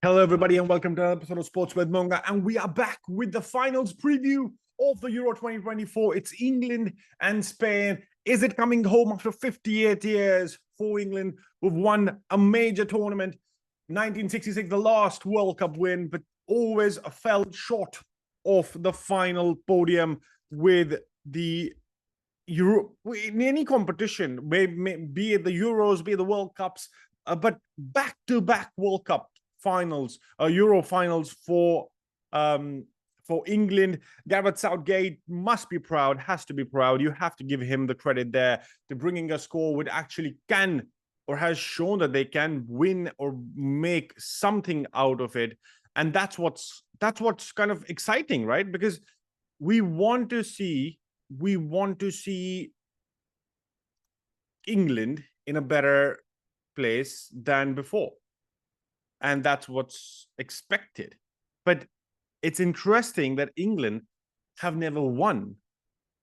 Hello, everybody, and welcome to another episode of Sportswithmongha. And we are back with the finals preview of the Euro 2024. It's England and Spain. Is it coming home after 58 years for England, who've won a major tournament? 1966, the last World Cup win, but always fell short of the final podium with the Euro in any competition, be it the Euros, be it the World Cups, but back-to-back World Cup finals, Euro finals for England. Gareth Southgate must be proud, has to be proud. You have to give him the credit there to bringing a score which actually can or has shown that they can win or make something out of it. And that's what's kind of exciting, right? Because we want to see England in a better place than before. And that's what's expected. But it's interesting that England have never won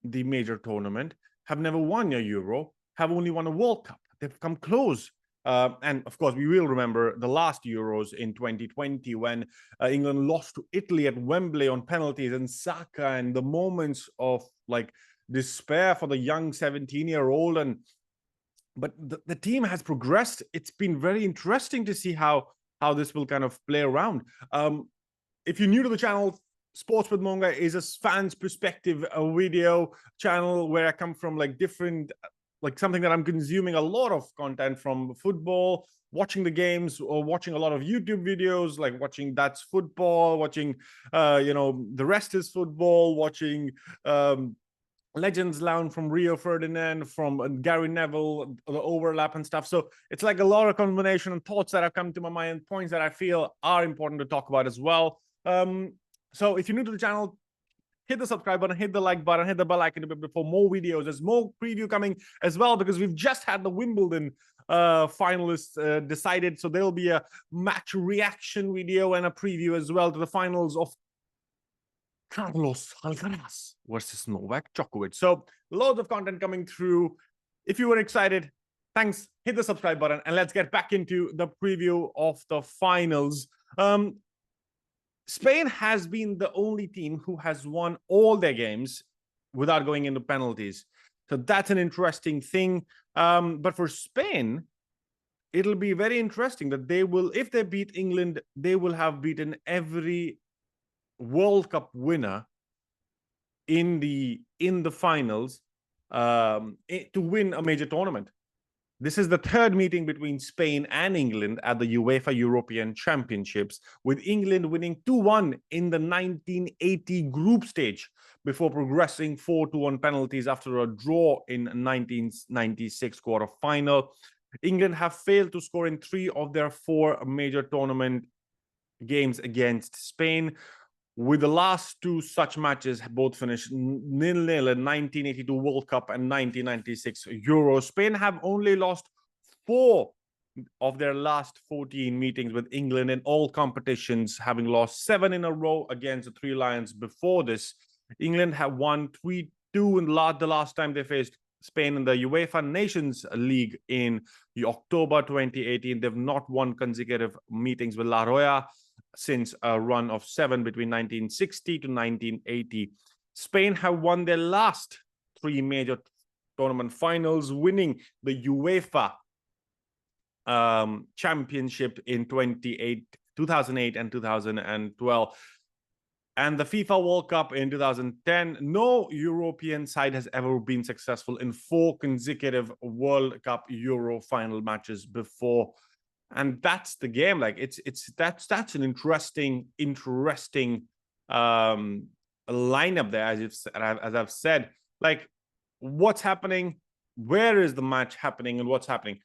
the major tournament, have never won a Euro, have only won a World Cup. They've come close. And of course, we will remember the last Euros in 2020 when England lost to Italy at Wembley on penalties, and Saka, and the moments of like despair for the young 17-year-old. But the team has progressed. It's been very interesting to see how this will kind of play around. If you're new to the channel, Sports with Monga is a fan's perspective, a video channel where I come from like different, like something that I'm consuming a lot of content from football, watching the games, or watching a lot of YouTube videos, like watching That's Football, watching, The Rest is Football, watching Legends Lounge from Rio Ferdinand, from Gary Neville, the overlap and stuff. So it's like a lot of combination and thoughts that have come to my mind, points that I feel are important to talk about as well. So if you're new to the channel, hit the subscribe button, hit the like button, hit the bell icon for more videos. There's more preview coming as well, because we've just had the Wimbledon finalists decided. So there'll be a match reaction video and a preview as well to the finals of Carlos Alcaraz versus Novak Djokovic. So loads of content coming through. If you were excited, thanks. Hit the subscribe button and let's get back into the preview of the finals. Spain has been the only team who has won all their games without going into penalties. So that's an interesting thing. But for Spain, it'll be very interesting that they will, if they beat England, they will have beaten every World Cup winner in the finals to win a major tournament. This is the third meeting between Spain and England at the UEFA European Championships, with England winning 2-1 in the 1980 group stage before progressing 4-1 penalties after a draw in 1996 quarter-final. England have failed to score in 3 of their 4 major tournament games against Spain, with the last 2 such matches both finished 0-0 in 1982 World Cup and 1996 Euro. Spain have only lost 4 of their last 14 meetings with England in all competitions, having lost 7 in a row against the 3 Lions before this. England have won 3-2 in the last time they faced Spain in the UEFA Nations League in October 2018. They've not won consecutive meetings with La Roya since a run of 7 between 1960 to 1980. Spain have won their last 3 major tournament finals, winning the UEFA Championship in 2008 and 2012. And the FIFA World Cup in 2010. No European side has ever been successful in 4 consecutive World Cup Euro final matches before. And that's the game. Like that's an interesting lineup there, as I've said. Like, what's happening? Where is the match happening, and what's happening?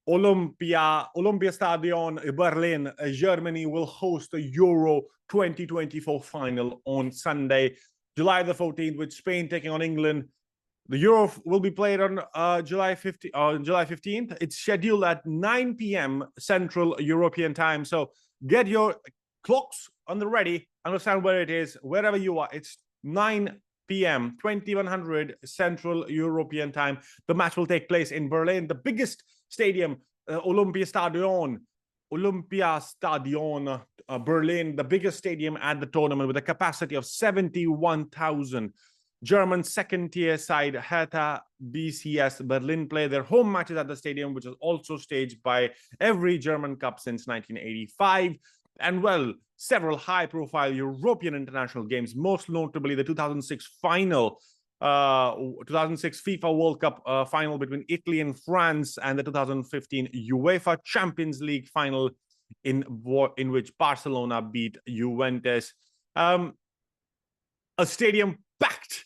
Olympiastadion Berlin, Germany will host the Euro 2024 final on Sunday, July the 14th, with Spain taking on England. The Euro will be played on July 15th. It's scheduled at 9 p.m. Central European time. So get your clocks on the ready. Understand where it is, wherever you are. It's 9 p.m., 2100 Central European time. The match will take place in Berlin, the biggest stadium, Olympiastadion Berlin, the biggest stadium at the tournament with a capacity of 71,000. German second-tier side Hertha BCS Berlin play their home matches at the stadium, which is also staged by every German Cup since 1985. And, well, several high-profile European international games, most notably the 2006 final, 2006 FIFA World Cup final between Italy and France, and the 2015 UEFA Champions League final in which Barcelona beat Juventus. A stadium packed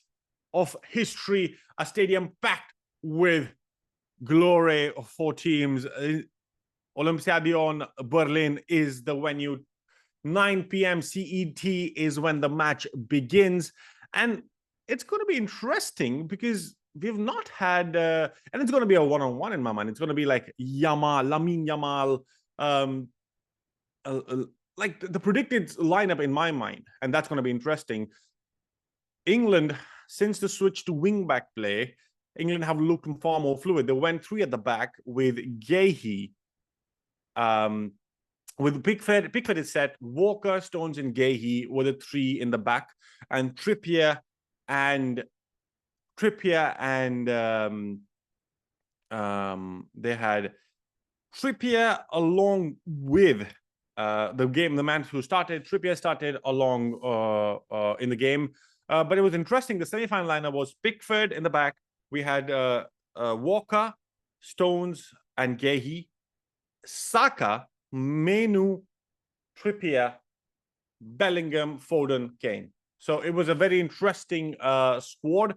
of history, a stadium packed with glory for teams. Olympiastadion Berlin is the venue. 9 p.m. CET is when the match begins. And it's going to be interesting because we've not had, and it's going to be a one-on-one in my mind. It's going to be like Lamine Yamal, like the predicted lineup in my mind. And that's going to be interesting. England, since the switch to wing-back play, England have looked far more fluid. They went 3 at the back with Gahey, with Pickford is set, Walker, Stones, and Gahey were the 3 in the back, and Trippier and they had Trippier along with the man who started. Trippier started along in the game, but it was interesting. The semi-final lineup was Pickford in the back. We had Walker, Stones, and Gahey, Saka, Menu, Trippier, Bellingham, Foden, Kane. So it was a very interesting squad.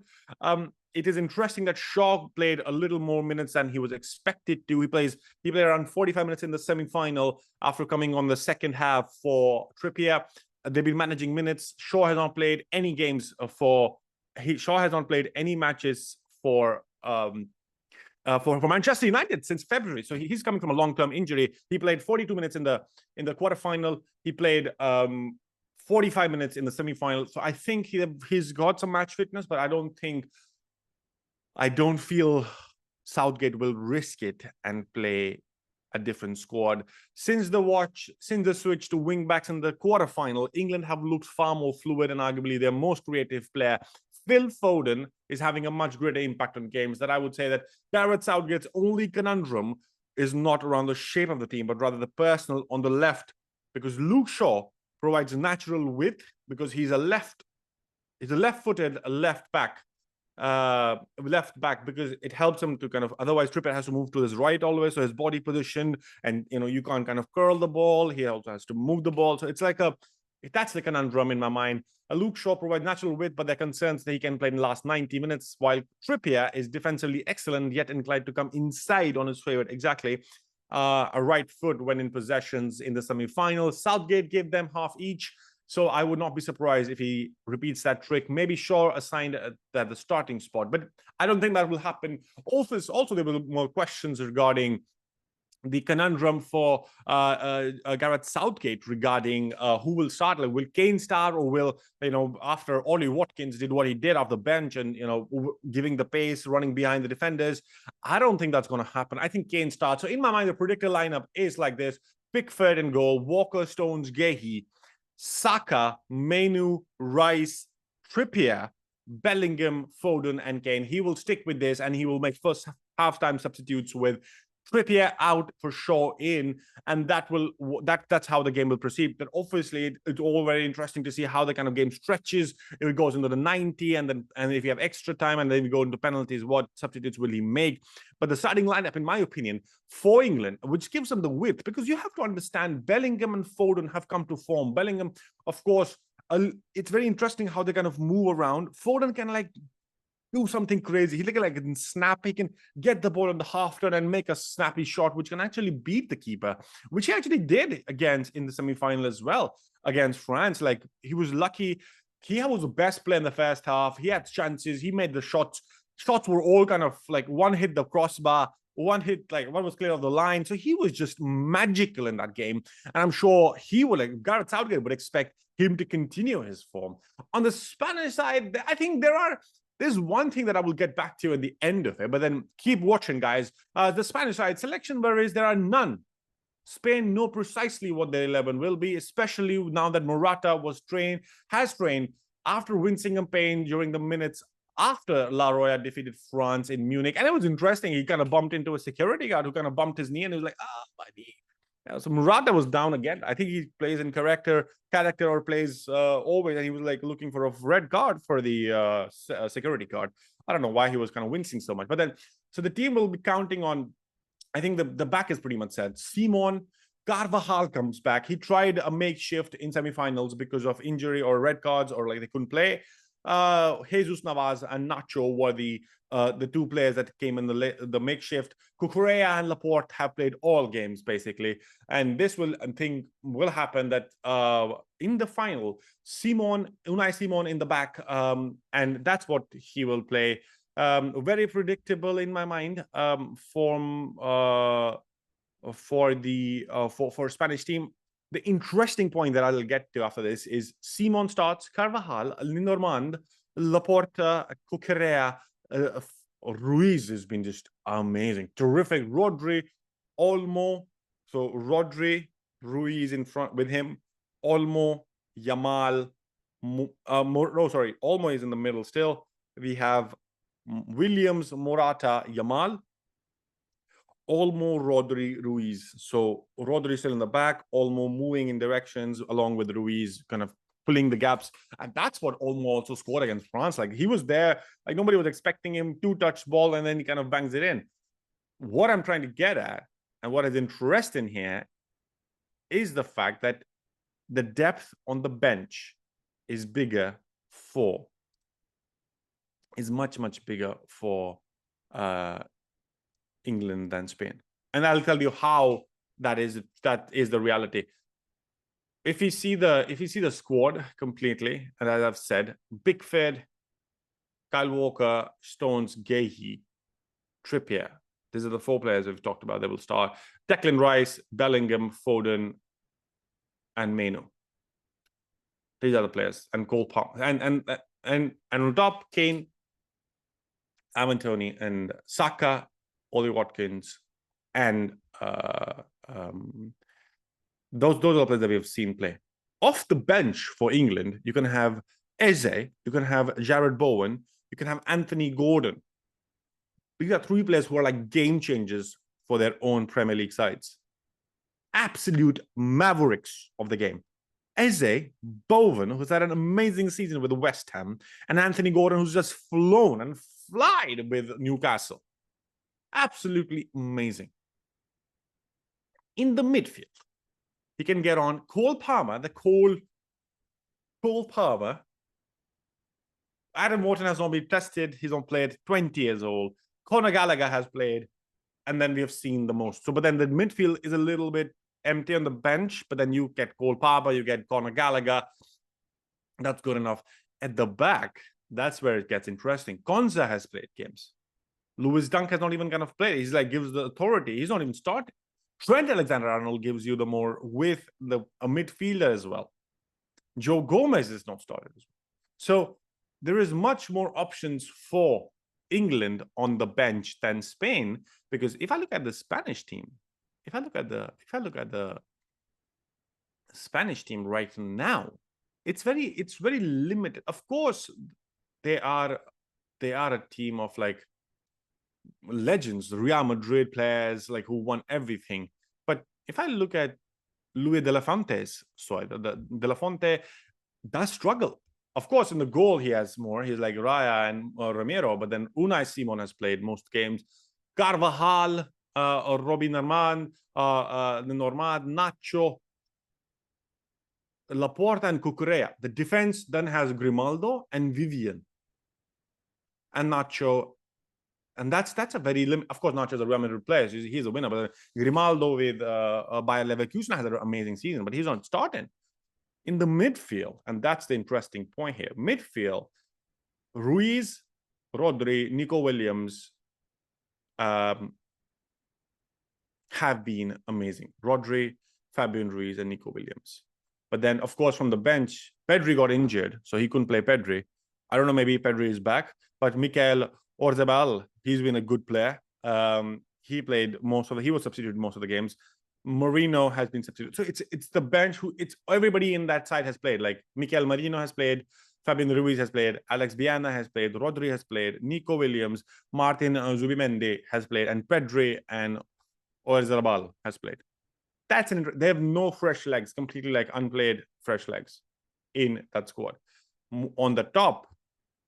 It is interesting that Shaw played a little more minutes than he was expected to. He played around 45 minutes in the semi-final after coming on the second half for Trippier. They've been managing minutes. Shaw has not played any games Shaw has not played any matches for Manchester United since February. So he's coming from a long-term injury. He played 42 minutes in the quarterfinal. He played 45 minutes in the semi-final. So I think he's got some match fitness, but I don't feel Southgate will risk it and play a different squad. Since the switch to wing-backs in the quarterfinal, England have looked far more fluid and arguably their most creative player, Phil Foden, is having a much greater impact on games. That I would say that Gareth Southgate's only conundrum is not around the shape of the team, but rather the personnel on the left, because Luke Shaw provides natural width because he's a left-footed left back because it helps him to kind of, otherwise Trippier has to move to his right always, so his body position, and you can't kind of curl the ball. He also has to move the ball. So it's like that's the conundrum in my mind. Luke Shaw provides natural width, but there are concerns that he can play in the last 90 minutes, while Trippier is defensively excellent, yet inclined to come inside on his favorite, exactly, a right foot when in possessions in the semi-final. Southgate gave them half each, so I would not be surprised if he repeats that trick. Maybe Shaw assigned at the starting spot, but I don't think that will happen. Also, there were more questions regarding the conundrum for Gareth Southgate regarding who will start. Like, will Kane start, or will, after Ollie Watkins did what he did off the bench and, giving the pace, running behind the defenders? I don't think that's going to happen. I think Kane starts. So in my mind, the predicted lineup is like this: Pickford in goal, Walker, Stones, Gahey, Saka, Menu, Rice, Trippier, Bellingham, Foden, and Kane. He will stick with this, and he will make first halftime substitutes with Trippier out for Shaw in, and that's how the game will proceed. But obviously, it's all very interesting to see how the kind of game stretches. If it goes into the 90, and if you have extra time, and then you go into penalties, what substitutes will he make? But the starting lineup, in my opinion, for England, which gives them the width, because you have to understand Bellingham and Foden have come to form. Bellingham, of course, it's very interesting how they kind of move around. Foden can do something crazy. He can snap. He can get the ball on the half turn and make a snappy shot, which can actually beat the keeper, which he actually did in the semi-final as well against France. He was lucky. He was the best player in the first half. He had chances. He made the shots. Shots were all kind of one hit the crossbar, one hit, one was clear of the line. So he was just magical in that game. And I'm sure Gareth Southgate would expect him to continue his form. On the Spanish side, I think there's one thing that I will get back to at the end of it, but then keep watching, guys. The Spanish side, selection worries, there are none. Spain know precisely what their 11 will be, especially now that Morata has trained after wincing some pain during the minutes after La Roya defeated France in Munich. And it was interesting. He kind of bumped into a security guard who kind of bumped his knee, and he was like, my knee. Yeah, so Morata was down again. I think he plays in character or plays always, and he was like looking for a red card for the security guard. I don't know why he was kind of wincing so much. But then, so the team will be counting on, I think the back is pretty much set. Simon Carvajal comes back. He tried a makeshift in semifinals because of injury or red cards, or like they couldn't play. Jesus Navas and Nacho were the two players that came in the makeshift. Cucurella and Laporte have played all games basically, and this will happen that in the final, Unai Simon in the back, and that's what he will play. Very predictable in my mind for Spanish team. The interesting point that I'll get to after this is Simon starts, Carvajal, Lenormand, Laporta, Cucurella, Ruiz has been just amazing. Terrific. Rodri, Olmo. So Rodri, Ruiz in front with him. Olmo, Yamal. Olmo is in the middle still. We have Williams, Morata, Yamal. Olmo, Rodri, Ruiz. So Rodri still in the back, Olmo moving in directions along with Ruiz, kind of pulling the gaps. And that's what Olmo also scored against France. Like he was there, like nobody was expecting him, two-touch ball, and then he kind of bangs it in. What I'm trying to get at, and what is interesting here, is the fact that the depth on the bench is much, much bigger for England than Spain. And I'll tell you how that is the reality. If you see the squad completely, and as I've said, Pickford, Kyle Walker, Stones, Gahey, Trippier. These are the four players we've talked about that will start. Declan Rice, Bellingham, Foden, and Maino. These are the players. And Cole Palmer. And on top, Kane, Ivan Toney, and Saka, Ollie Watkins, and those are the players that we have seen play. Off the bench for England, you can have Eze, you can have Jared Bowen, you can have Anthony Gordon. These are three players who are like game changers for their own Premier League sides. Absolute mavericks of the game. Eze, Bowen, who's had an amazing season with West Ham, and Anthony Gordon, who's just flown and flied with Newcastle. Absolutely amazing. In the midfield, he can get on Cole Palmer, Cole Palmer. Adam Wharton has not been tested. He's not played, 20 years old. Conor Gallagher has played, and then we have seen the most. So, but then the midfield is a little bit empty on the bench, but then you get Cole Palmer, you get Conor Gallagher. That's good enough. At the back, that's where it gets interesting. Konza has played games. Lewis Dunk has not even kind of played. He's like, gives the authority. He's not even starting. Trent Alexander-Arnold gives you the more with a midfielder as well. Joe Gomez is not started as well. So there is much more options for England on the bench than Spain, because if I look at the Spanish team, if I look at the Spanish team right now, it's very limited. Of course, they are a team of like legends, Real Madrid players, like who won everything. But if I look at Luis de la Fuente's side, de la Fuente does struggle. Of course, in the goal he has more. He's like Raya and Romero, but then Unai Simon has played most games. Carvajal, Robin Normand, Nacho, Laporta, and Cucurella. The defense then has Grimaldo and Vivian, and Nacho. And that's a very limit. Of course, Nacho is a Real Madrid player. He's a winner. But Grimaldo with Bayer Leverkusen has an amazing season, but he's not starting. In the midfield, and that's the interesting point here. Midfield, Ruiz, Rodri, Nico Williams have been amazing. Rodri, Fabian Ruiz, and Nico Williams. But then, of course, from the bench, Pedri got injured, so he couldn't play Pedri. I don't know, maybe Pedri is back, but Mikel Orzabal, he's been a good player. He was substituted most of the games. Marino has been substituted. So it's the bench it's everybody in that side has played. Like Mikel Merino has played, Fabian Ruiz has played, Alex Viana has played, Rodri has played, Nico Williams, Martin Zubimendi has played, and Pedri and Oyarzabal has played. They have no fresh legs, completely like unplayed fresh legs in that squad. On the top,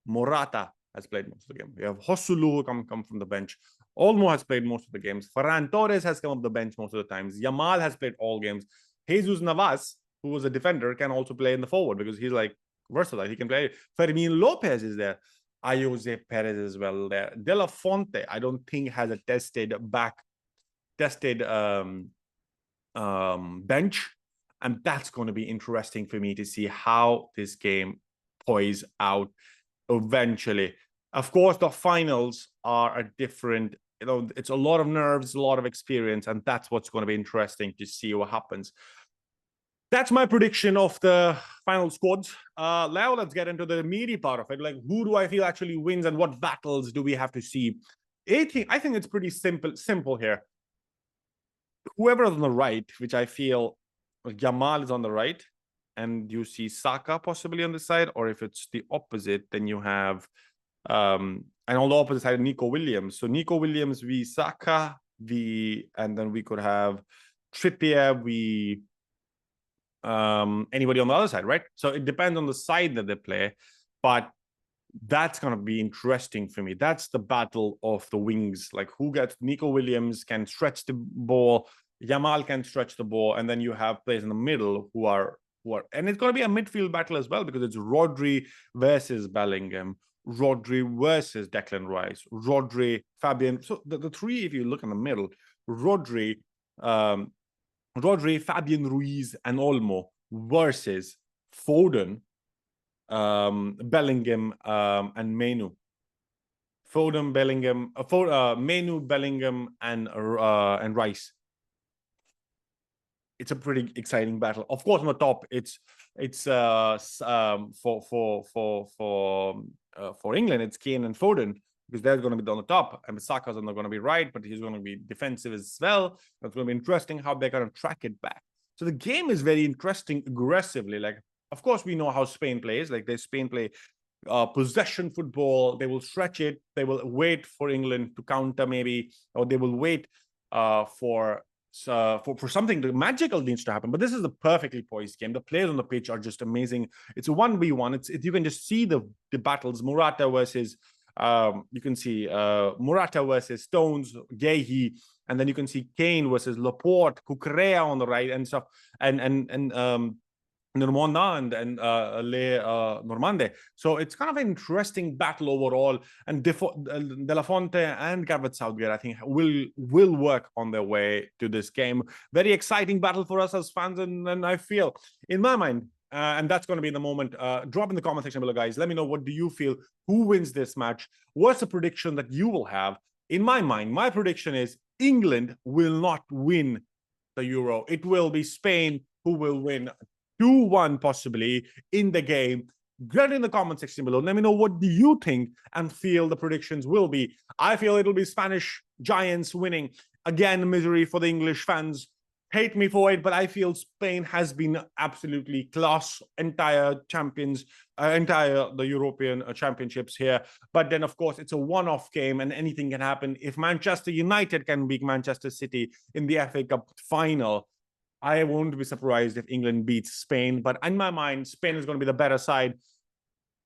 Morata has played most of the game. We have Josulu come from the bench. Olmo has played most of the games. Ferran Torres has come off the bench most of the times. Yamal has played all games. Jesus Navas, who was a defender, can also play in the forward because he's like versatile. He can play. Fermin Lopez is there. Ayoze Perez as well there. De La Fonte, I don't think has a tested bench. And that's going to be interesting for me to see how this game plays out eventually. Of course, the finals are a different, it's a lot of nerves, a lot of experience, and that's what's going to be interesting to see what happens. That's my prediction of the final squads. Now let's get into the meaty part of it. Like, who do I feel actually wins and what battles do we have to see? I think it's pretty simple here. Whoever is on the right, which I feel Yamal is on the right, and you see Saka possibly on the side, or if it's the opposite, then you have and on the opposite side, Nico Williams. So Nico Williams, Saka, and then we could have Trippier, anybody on the other side, right? So it depends on the side that they play, but that's going to be interesting for me. That's the battle of the wings. Like, who gets Nico Williams can stretch the ball, Yamal can stretch the ball, and then you have players in the middle who are, and it's going to be a midfield battle as well because it's Rodri versus Bellingham, Rodri versus Declan Rice, Rodri, Fabian. So the three, if you look in the middle, Rodri, Fabian Ruiz, and Olmo versus Foden, Bellingham, and Menu. Foden, Bellingham, Menu, Bellingham, and Rice. It's a pretty exciting battle. Of course, on the top, it's for England, it's Kane and Foden because they're going to be on the top, and Saka's not going to be right, but he's going to be defensive as well. It's going to be interesting how they're going to track it back. So the game is very interesting aggressively. Like, of course, we know how Spain plays. Like, Spain play possession football. They will stretch it. They will wait for England to counter maybe, or they will wait for something magical needs to happen. But this is a perfectly poised game. The players on the pitch are just amazing. It's a 1v1. You can just see the battles. Morata versus you can see Morata versus Stones, Guehi, and then you can see Kane versus Laporte, Cucurella on the right and stuff, and Normanda and Normande. So it's kind of an interesting battle overall. And De La Fonte and Gareth Southgate, I think, will work on their way to this game. Very exciting battle for us as fans, and I feel, in my mind, and that's going to be the moment. Drop in the comment section below, guys. Let me know, what do you feel? Who wins this match? What's the prediction that you will have? In my mind, my prediction is England will not win the Euro. It will be Spain who will win 2-1 possibly in the game. Get in the comment section below. Let me know, what do you think and feel the predictions will be. I feel it'll be Spanish Giants winning. Again, misery for the English fans. Hate me for it, but I feel Spain has been absolutely class. Entire the European championships here. But then, of course, it's a one-off game and anything can happen. If Manchester United can beat Manchester City in the FA Cup final, I won't be surprised if England beats Spain. But in my mind, Spain is going to be the better side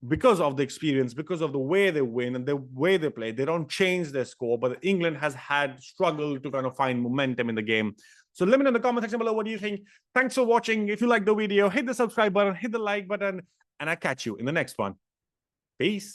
because of the experience, because of the way they win and the way they play. They don't change their score, but England has had struggled to kind of find momentum in the game. So let me know in the comment section below, what do you think? Thanks for watching. If you like the video, hit the subscribe button, hit the like button, and I'll catch you in the next one. Peace.